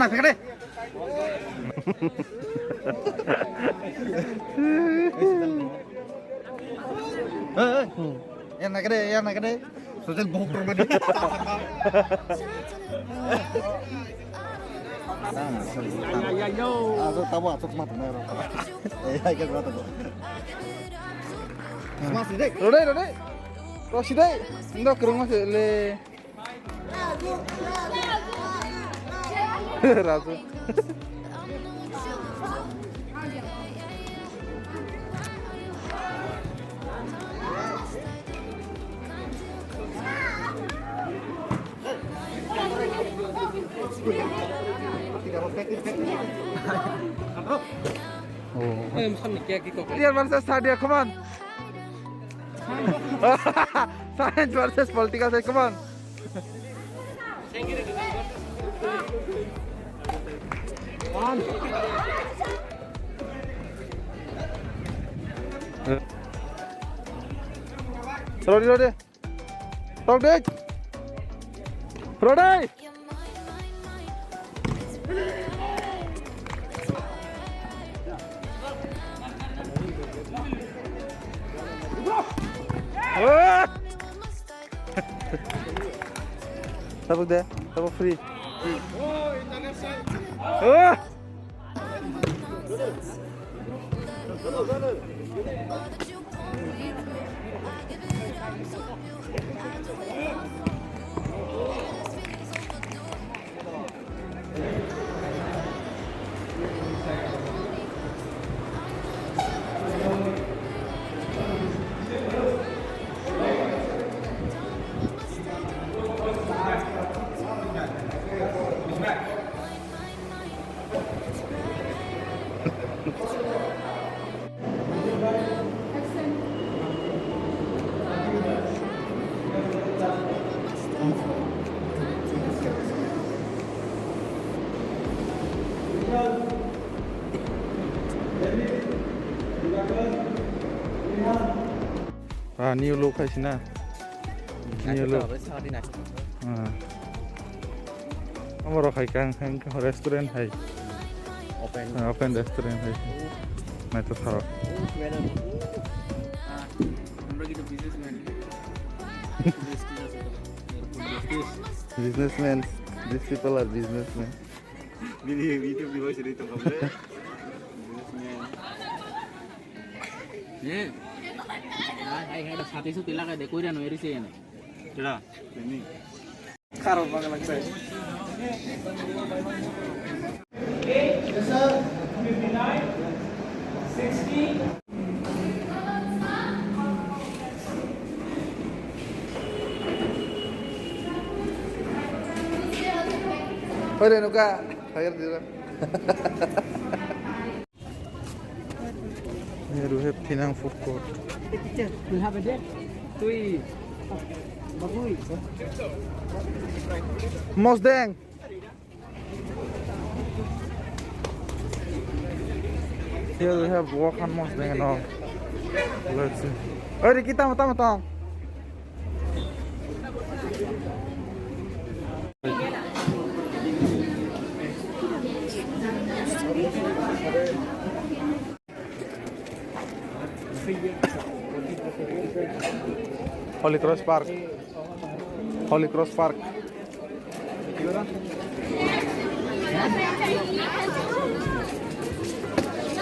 Mas gede. Yang naik gede. Sosial bohong tadi. Ya yo. Tahu atau semata nero. Ikan semata tuh. Mas dek. Rode. Rosi dek. Ndak ke rumah le. Razu. Lihat versus Sadia, come on. Science versus political science, come on. Rode. Tabuk deh, tabuk free. New look hay na. New look. Amaro khai kang restaurant hai. Open restaurant hai. Nah itu tharo. Businessmen. These people are businessmen. Video di bawah cerita kamu. Yeah. Hai ada satu isu tilang ada kuiran wiri sih ini. Tidak, ini. Karo pakai lagi saya. Okay, sir. 59, 60. Pada nuka, air dulu. Here we have Penang food court. Teacher, we have a date. Tui. Bagui. Mosdeng. Here we have Wakan Mosdeng and all. Let's see. Oh, kita matang. Holy Cross Park.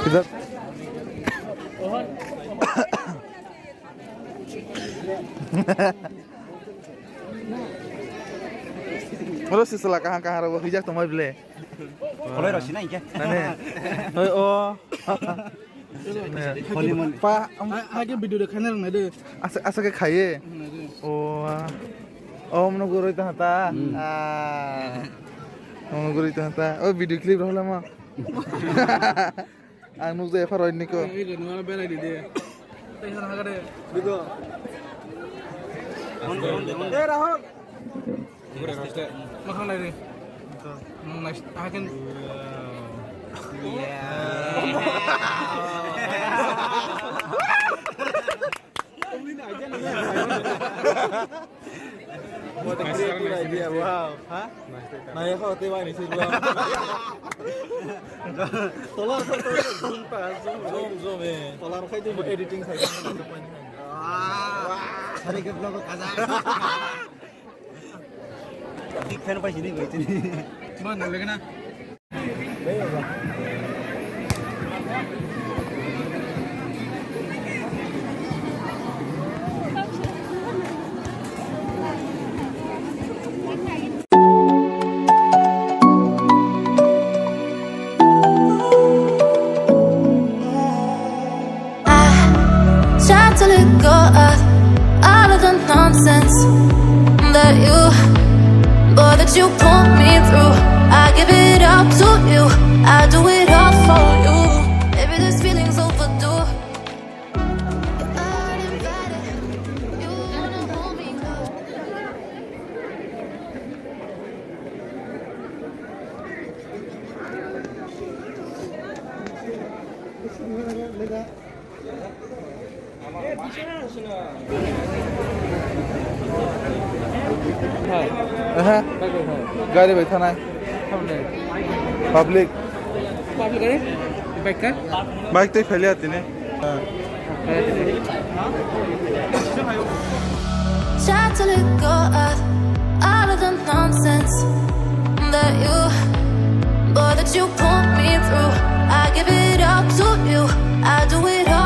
Kita Terus setelah kahang-kahang rawah hijau tuh mau beli. Kalau Rosi naik ya? Oh. Pak, Aja video de kanal nade. asa ke khaye. Oh. Menunggu itu hata. Menunggu itu hata. Oh, video klip rahula mah. Anu je faroin niko. Ini nuala bela di dia. Tengah hagade. Bigo. Rahul. Makan lagi. Nice. Akan. What a creative idea! Wow, huh? Này kau tadi wani sih dua. Tolong zoom zoom Tolong kau itu editing saja. Hari ke vlog kaza. Big fan apa sini gue sini. Mana lagi na? Try to let go of all of the nonsense that you put me through. I give it up to you, I do it all for you. Maybe this feeling's overdue. Uninvited, you wanna hold me close. गाड़ी बैठा ना public bike तो फैले आती ने Try to let go of all of the nonsense that you put me through. I give it up to you, I do it all